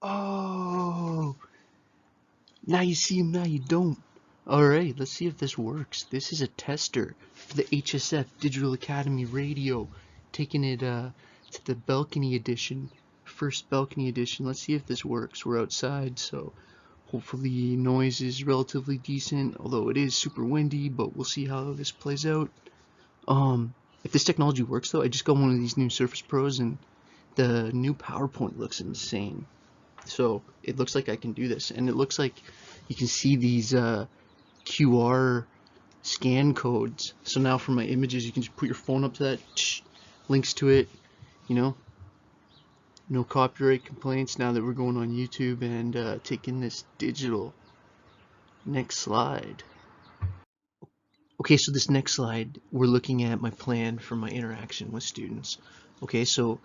Oh, now you see him, now you don't. Alright, let's see if this works. This is a tester for the HSF Digital Academy Radio. Taking it to the balcony edition. First balcony edition. Let's see if this works. We're outside, so hopefully noise is relatively decent, although it is super windy, but we'll see how this plays out. If this technology works though, I just got one of these new Surface Pros and the new PowerPoint looks insane. So it looks like I can do this, and it looks like you can see these QR scan codes. So now for my images, you can just put your phone up to that, links to it, you know, no copyright complaints now that we're going on YouTube and taking this digital. Next slide. Okay, so this next slide, we're looking at my plan for my interaction with students. Okay, so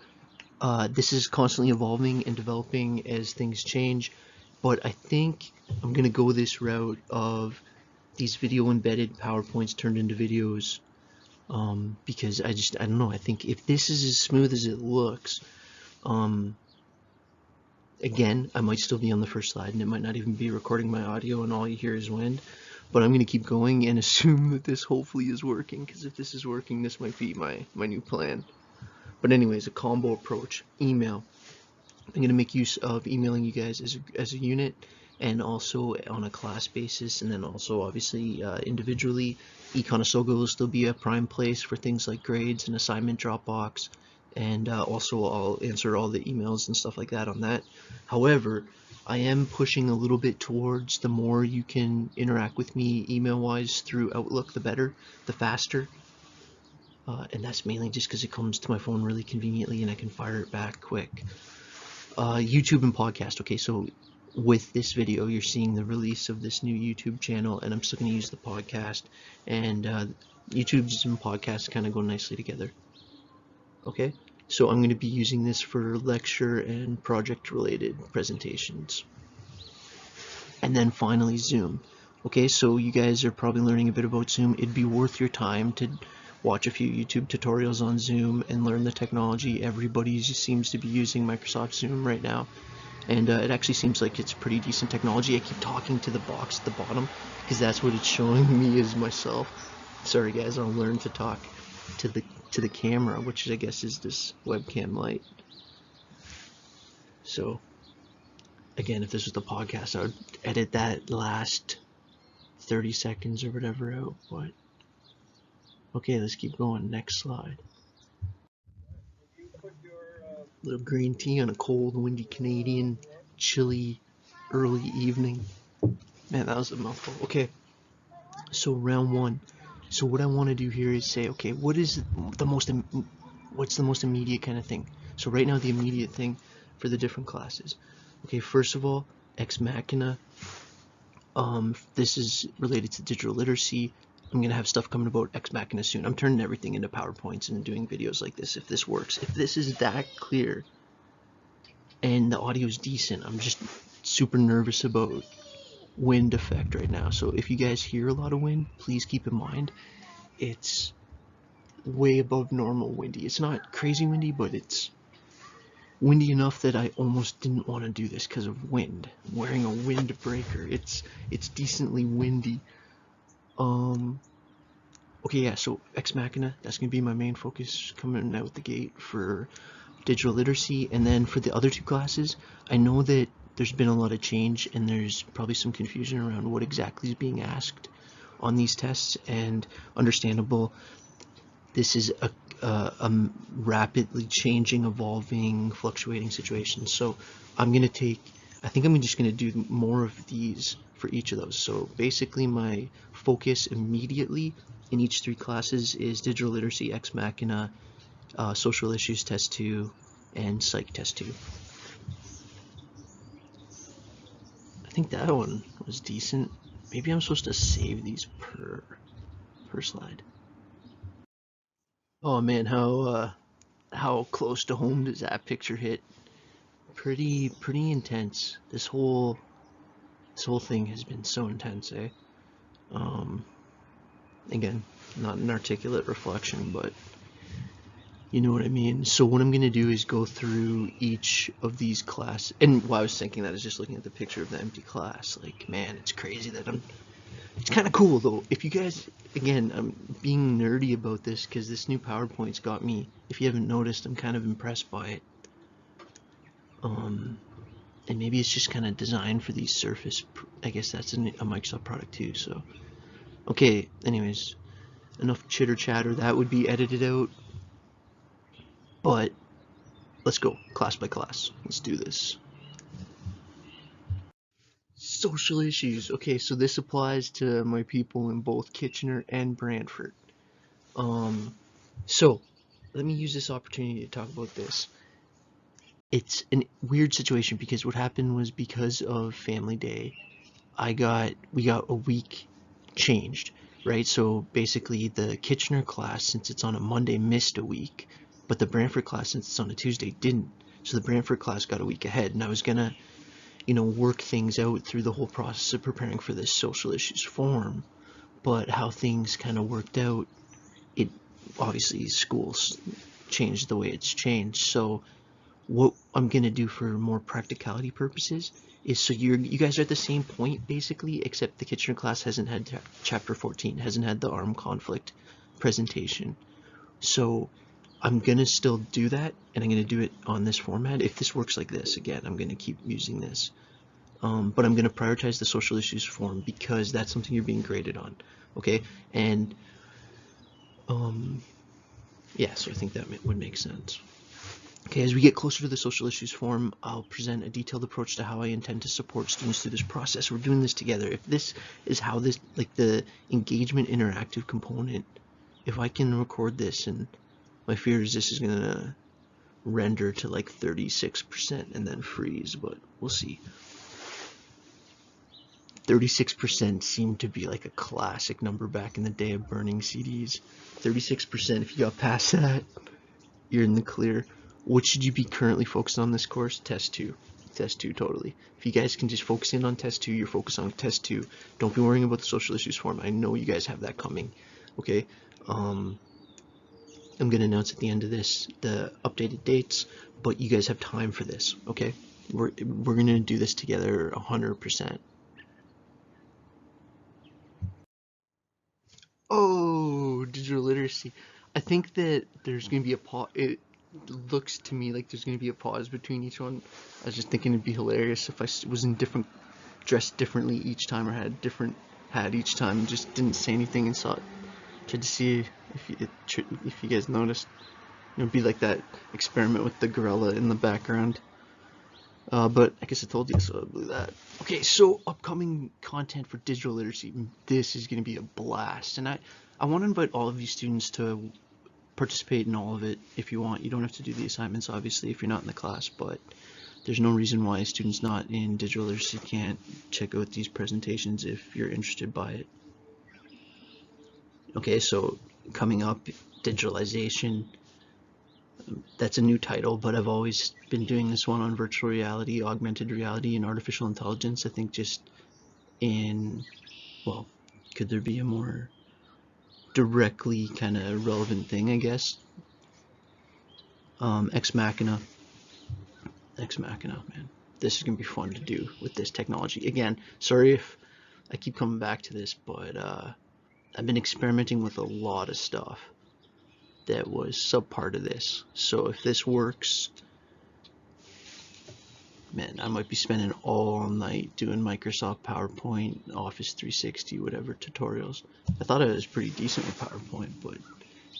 this is constantly evolving and developing as things change, but I think I'm gonna go this route of these video embedded PowerPoints turned into videos, because I don't know, I think if this is as smooth as it looks, again, I might still be on the first slide and it might not even be recording my audio and all you hear is wind, but I'm gonna keep going and assume that this hopefully is working, because if this is working, this might be my new plan. But anyways, a combo approach. Email. I'm going to make use of emailing you guys as a unit, and also on a class basis, and then also obviously individually. Econosogo will still be a prime place for things like grades and assignment Dropbox, and also I'll answer all the emails and stuff like that on that. However, I am pushing a little bit towards the more you can interact with me email-wise through Outlook, the better, the faster. And that's mainly just because it comes to my phone really conveniently and I can fire it back quick. YouTube and podcast. Okay, so with this video, you're seeing the release of this new YouTube channel, and I'm still going to use the podcast, and YouTube and podcasts kind of go nicely together. Okay, so I'm going to be using this for lecture and project-related presentations. And then finally, Zoom. Okay, so you guys are probably learning a bit about Zoom. It'd be worth your time to watch a few YouTube tutorials on Zoom and learn the technology. Everybody seems to be using Microsoft Zoom right now, and it actually seems like it's pretty decent technology. I keep talking to the box at the bottom because that's what it's showing me as myself. Sorry guys, I'll learn to talk to the camera, which I guess is this webcam light. So again, if this was the podcast, I would edit that last 30 seconds or whatever out, but okay, let's keep going. Next slide. Little green tea on a cold, windy Canadian, chilly, early evening. Man, that was a mouthful. Okay, so round one. So what I want to do here is say, okay, what's the most immediate kind of thing? So right now, the immediate thing for the different classes. Okay, first of all, Ex Machina. This is related to digital literacy. I'm going to have stuff coming about Ex Machina soon. I'm turning everything into PowerPoints and doing videos like this if this works. If this is that clear and the audio is decent, I'm just super nervous about wind effect right now. So if you guys hear a lot of wind, please keep in mind it's way above normal windy. It's not crazy windy, but it's windy enough that I almost didn't want to do this because of wind. I'm wearing a windbreaker. It's decently windy. Okay, yeah, so Ex Machina, that's going to be my main focus coming out the gate for digital literacy. And then for the other two classes, I know that there's been a lot of change and there's probably some confusion around what exactly is being asked on these tests, and understandable. This is a rapidly changing, evolving, fluctuating situation. So I think I'm just going to do more of these for each of those. So basically my focus immediately in each three classes is digital literacy, Ex Machina, social issues test 2, and psych test 2. I think that one was decent. Maybe I'm supposed to save these per slide. Oh man, how close to home does that picture hit? Pretty intense. This whole thing has been so intense, eh? Again, not an articulate reflection, but You know what I mean? So what I'm gonna do is go through each of these class, and while I was thinking that, I was just looking at the picture of the empty class. Like, man, it's crazy that it's kind of cool though. If you guys, again, I'm being nerdy about this because this new PowerPoint's got me. If you haven't noticed, I'm kind of impressed by it. And maybe it's just kind of designed for these Surface. I guess that's a Microsoft product too. So, okay. Anyways, enough chitter chatter. That would be edited out. But let's go class by class. Let's do this. Social issues. Okay, so this applies to my people in both Kitchener and Brantford. So let me use this opportunity to talk about this. It's a weird situation because what happened was, because of Family Day, we got a week changed, right? So basically the Kitchener class, since it's on a Monday, missed a week, but the Brantford class, since it's on a Tuesday, didn't. So the Brantford class got a week ahead, and I was gonna, work things out through the whole process of preparing for this social issues form. But how things kind of worked out, it obviously schools changed the way it's changed. So what I'm gonna do for more practicality purposes is, so you guys are at the same point basically, except the Kitchener class hasn't had chapter 14, hasn't had the armed conflict presentation. So I'm gonna still do that, and I'm gonna do it on this format. If this works like this, again, I'm gonna keep using this. But I'm gonna prioritize the social issues form because that's something you're being graded on, okay? And yeah, so I think that would make sense. Okay, as we get closer to the social issues form, I'll present a detailed approach to how I intend to support students through this process. We're doing this together. If this is how this, like the engagement interactive component, if I can record this, and my fear is this is gonna render to like 36% and then freeze, but we'll see. 36% seemed to be like a classic number back in the day of burning CDs. 36%, if you got past that, you're in the clear. What should you be currently focused on this course? Test 2. Test 2, totally. If you guys can just focus in on Test 2, you're focused on Test 2. Don't be worrying about the social issues form. I know you guys have that coming. Okay? I'm going to announce at the end of this the updated dates, but you guys have time for this, okay? We're going to do this together 100%. Oh, digital literacy. I think that there's going to be a pause. It looks to me like there's going to be a pause between each one. I was just thinking it'd be hilarious if I was in dressed differently each time, or had a different hat each time, and just didn't say anything and tried to see if you guys noticed. It would be like that experiment with the gorilla in the background. But I guess I told you, so I'll do that. Okay, so upcoming content for digital literacy. This is going to be a blast, and I want to invite all of you students to participate in all of it if you want. You don't have to do the assignments, obviously, if you're not in the class, but there's no reason why students not in digital literacy can't check out these presentations if you're interested by it. Okay, so coming up, digitalization. That's a new title, but I've always been doing this one on virtual reality, augmented reality, and artificial intelligence. I think just well, could there be a more directly kind of relevant thing, I guess? Ex Machina, man. This is going to be fun to do with this technology. Again, sorry if I keep coming back to this, but I've been experimenting with a lot of stuff that was subpart of this. So if this works, man, I might be spending all night doing Microsoft PowerPoint, Office 360, whatever tutorials. I thought I was pretty decent with PowerPoint, but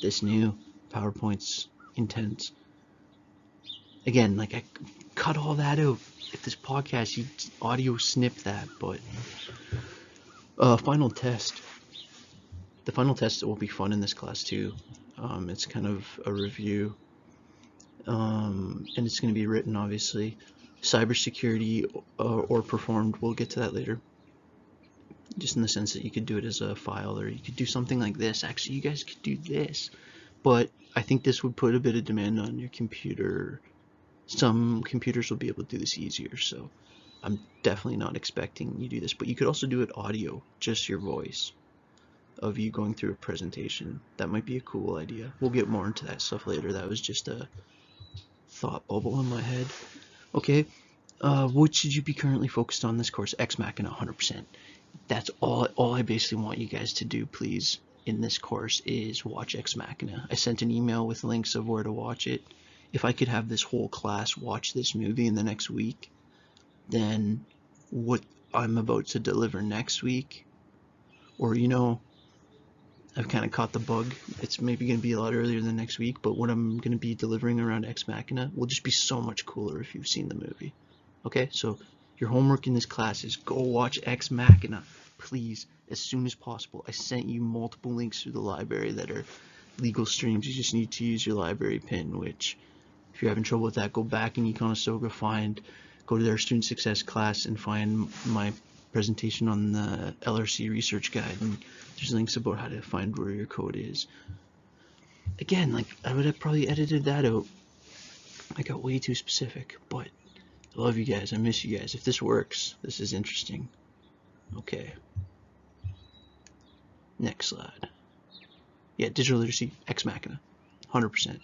this new PowerPoint's intense. Again, like, I cut all that out. If this podcast, you audio snip that, but final test. The final test will be fun in this class too. It's kind of a review, and it's going to be written, obviously. Cybersecurity or performed, we'll get to that later. Just in the sense that you could do it as a file, or you could do something like this. Actually, you guys could do this, but I think this would put a bit of demand on your computer. Some computers will be able to do this easier, so I'm definitely not expecting you to do this, but you could also do it audio, just your voice. of you going through a presentation. That might be a cool idea. We'll get more into that stuff later. That was just a thought bubble in my head. Okay, what should you be currently focused on this course? Ex Machina, 100%. That's all I basically want you guys to do, please, in this course is watch Ex Machina. I sent an email with links of where to watch it. If I could have this whole class watch this movie in the next week, then what I'm about to deliver next week, or I've kind of caught the bug. It's maybe going to be a lot earlier than next week, but what I'm going to be delivering around Ex Machina will just be so much cooler if you've seen the movie. Okay, so your homework in this class is go watch Ex Machina, please, as soon as possible. I sent you multiple links through the library that are legal streams. You just need to use your library pin, which, if you're having trouble with that, go back in Econostoga, go to their student success class and find my presentation on the LRC research guide, and there's links about how to find where your code is. Again, like, I would have probably edited that out. I got way too specific, but I love you guys. I miss you guys. If this works, this is interesting. Okay. Next slide. Yeah, digital literacy, Ex Machina, 100%.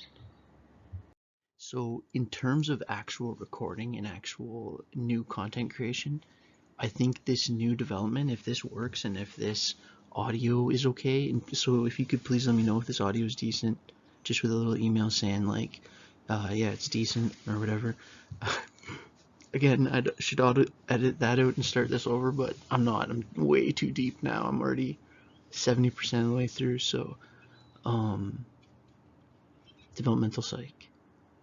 So in terms of actual recording and actual new content creation, I think this new development, if this works and if this audio is okay, and so if you could please let me know if this audio is decent, just with a little email saying like, yeah, it's decent or whatever. Again, I should edit that out and start this over, but I'm not. I'm way too deep now. I'm already 70% of the way through, so developmental psych.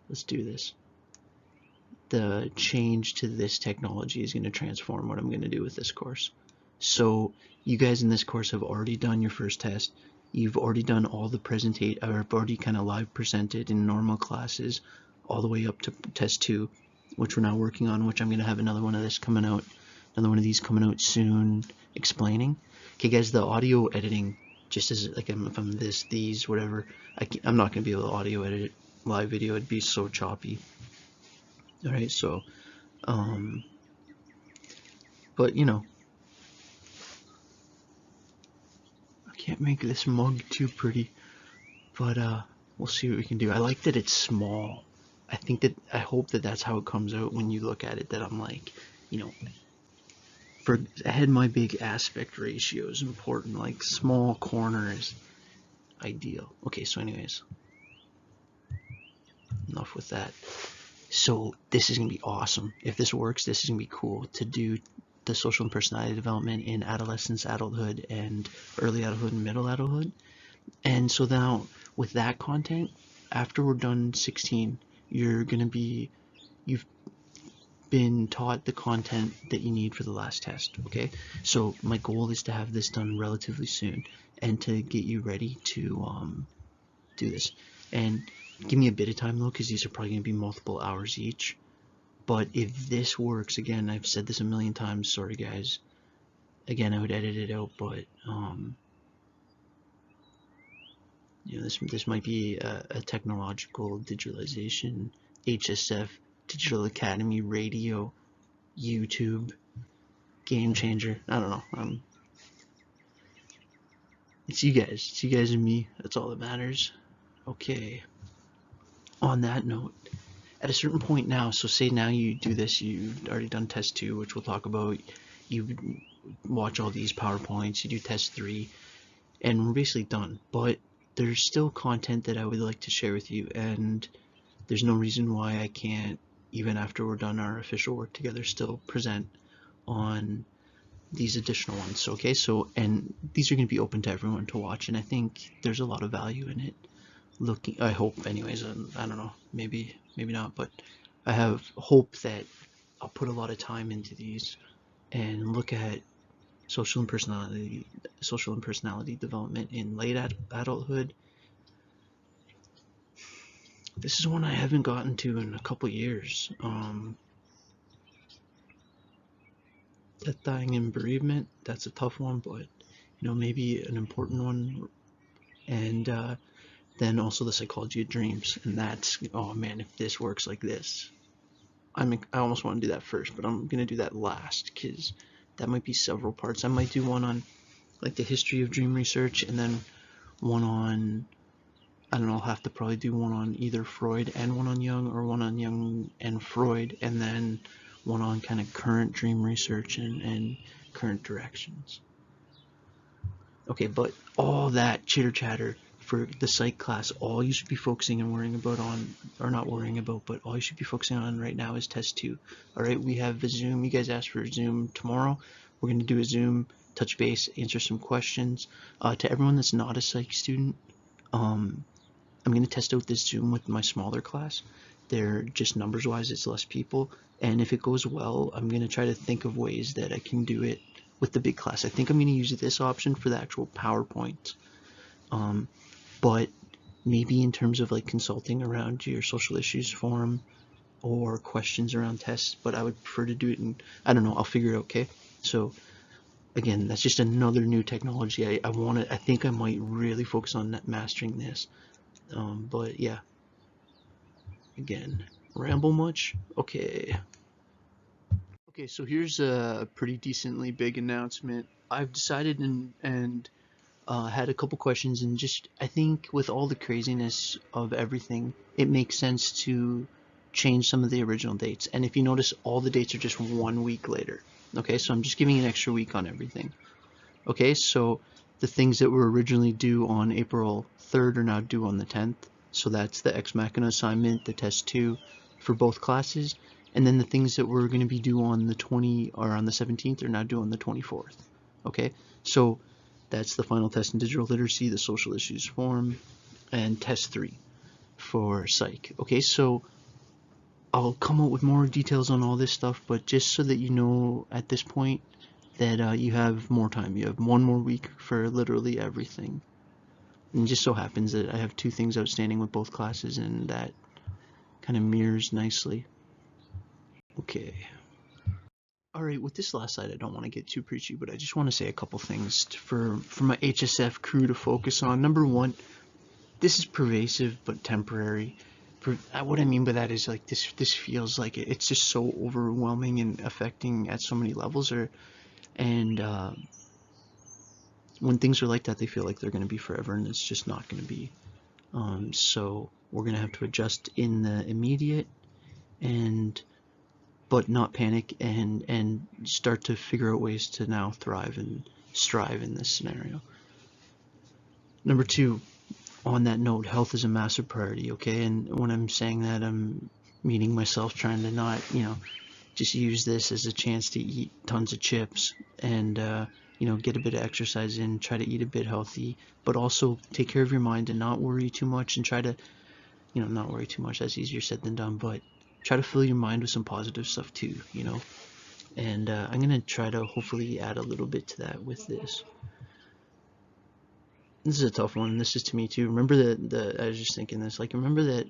Let's do this. The change to this technology is going to transform what I'm going to do with this course. So you guys in this course have already done your first test. You've already done all the I've already kind of live presented in normal classes all the way up to test 2, which we're now working on, which I'm going to have another one of these coming out soon, explaining. Okay guys, the audio editing, just as like if I'm these, whatever, I'm not going to be able to audio edit live video. It'd be so choppy. All right, so but I can't make this mug too pretty, but we'll see what we can do. I like that it's small. I hope that that's how it comes out when you look at it, that I'm like, I had my big aspect ratio is important, like small corner is ideal. Okay, so anyways, enough with that. So this is going to be awesome. If this works, this is going to be cool to do the social and personality development in adolescence, adulthood, and early adulthood and middle adulthood. And so now with that content, after we're done 16, you've been taught the content that you need for the last test. Okay, so my goal is to have this done relatively soon and to get you ready to do this. And give me a bit of time though, because these are probably going to be multiple hours each. But if this works, again, I've said this a million times, sorry guys, again, I would edit it out, but this might be a technological digitalization, HSF, Digital Academy, radio, YouTube, game changer. I don't know. It's you guys and me. That's all that matters. Okay. On that note, at a certain point now, so say now you do this, you've already done test 2, which we'll talk about, you watch all these PowerPoints, you do test 3, and we're basically done. But there's still content that I would like to share with you, and there's no reason why I can't, even after we're done our official work together, still present on these additional ones. Okay, so, and these are going to be open to everyone to watch, and I think there's a lot of value in it. I hope anyways, I don't know, maybe not, but I have hope that I'll put a lot of time into these and look at social and personality development in late adulthood. This is one I haven't gotten to in a couple years. Death, dying, and bereavement, that's a tough one, but maybe an important one. And then also the psychology of dreams, and that's, oh man, if this works like this, I almost want to do that first, but I'm gonna do that last, because that might be several parts. I might do one on like the history of dream research, and then one on, I don't know, I'll have to probably do one on either Freud and one on Jung, or one on Jung and Freud, and then one on kind of current dream research and current directions. Okay, but all that chitter chatter for the psych class, all you should be focusing and worrying about on, or not worrying about, but all you should be focusing on right now is test 2. All right, we have a Zoom. You guys asked for a Zoom tomorrow. We're going to do a Zoom, touch base, answer some questions. To everyone that's not a psych student, I'm going to test out this Zoom with my smaller class. They're just numbers wise, it's less people. And if it goes well, I'm going to try to think of ways that I can do it with the big class. I think I'm going to use this option for the actual PowerPoint. But maybe in terms of like consulting around your social issues forum or questions around tests, but I would prefer to do it in, I don't know, I'll figure it out, okay? So again, that's just another new technology. I think I might really focus on mastering this. But yeah, again, ramble much? Okay. Okay, so here's a pretty decently big announcement. I've decided and had a couple questions, and just I think with all the craziness of everything, it makes sense to change some of the original dates. And if you notice, all the dates are just 1 week later. Okay, so I'm just giving an extra week on everything. Okay, so the things that were originally due on April 3rd are now due on the 10th. So that's the Ex Machina assignment, the test 2 for both classes. And then the things that were going to be due on the 17th are now due on the 24th. Okay, so that's the final test in digital literacy, the social issues forum, and test 3 for psych. Okay, so I'll come up with more details on all this stuff, but just so that you know at this point that you have more time. You have 1 more week for literally everything. And it just so happens that I have 2 things outstanding with both classes, and that kind of mirrors nicely. Okay. Alright, with this last slide, I don't want to get too preachy, but I just want to say a couple things for my HSF crew to focus on. Number 1, this is pervasive but temporary. What I mean by that is like this feels like it's just so overwhelming and affecting at so many levels, and when things are like that, they feel like they're going to be forever, and it's just not going to be. So we're going to have to adjust in the immediate, but not panic, and start to figure out ways to now thrive and strive in this scenario. Number 2, on that note, health is a massive priority, okay? And when I'm saying that, I'm meaning myself trying to not, just use this as a chance to eat tons of chips and, get a bit of exercise in, try to eat a bit healthy, but also take care of your mind and not worry too much, and try to, not worry too much. That's easier said than done, but try to fill your mind with some positive stuff too, and I'm going to try to hopefully add a little bit to that with this. This is a tough one, and this is to me too. Remember that I was just thinking this, like, remember that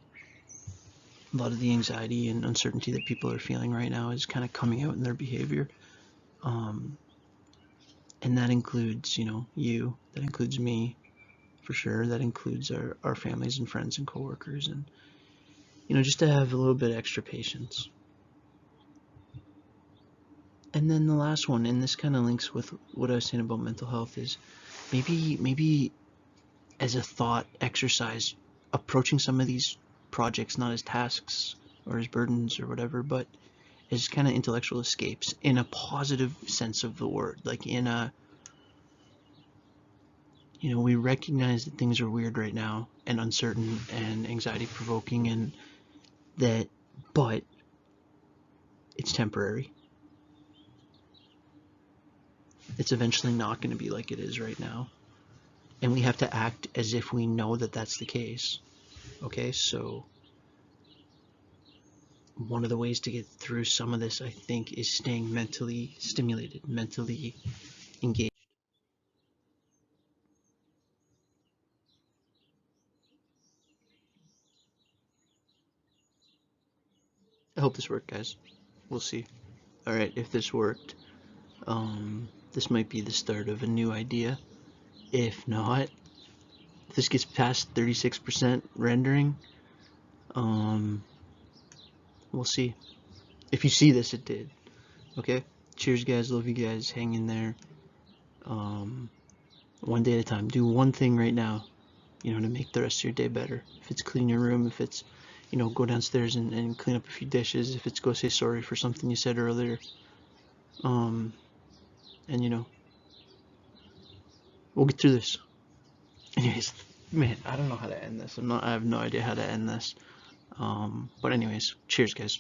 a lot of the anxiety and uncertainty that people are feeling right now is kind of coming out in their behavior. And that includes, you, that includes me, for sure. That includes our families and friends and coworkers, and, just to have a little bit extra patience. And then the last one, and this kind of links with what I was saying about mental health, is maybe as a thought exercise, approaching some of these projects not as tasks or as burdens or whatever, but as kind of intellectual escapes in a positive sense of the word. Like in a, we recognize that things are weird right now and uncertain and anxiety provoking, and that, but it's temporary. It's eventually not going to be like it is right now. And we have to act as if we know that that's the case. Okay, so one of the ways to get through some of this, I think, is staying mentally stimulated, mentally engaged. I hope this worked, guys. We'll see. Alright, if this worked, this might be the start of a new idea. If not, if this gets past 36% rendering, we'll see. If you see this, it did. Okay? Cheers, guys. Love you guys. Hang in there. one day at a time. Do one thing right now, to make the rest of your day better. If it's clean your room, if it's, go downstairs and clean up a few dishes, if it's go say sorry for something you said earlier. And we'll get through this. Anyways, man, I don't know how to end this. I have no idea how to end this. But anyways, cheers, guys.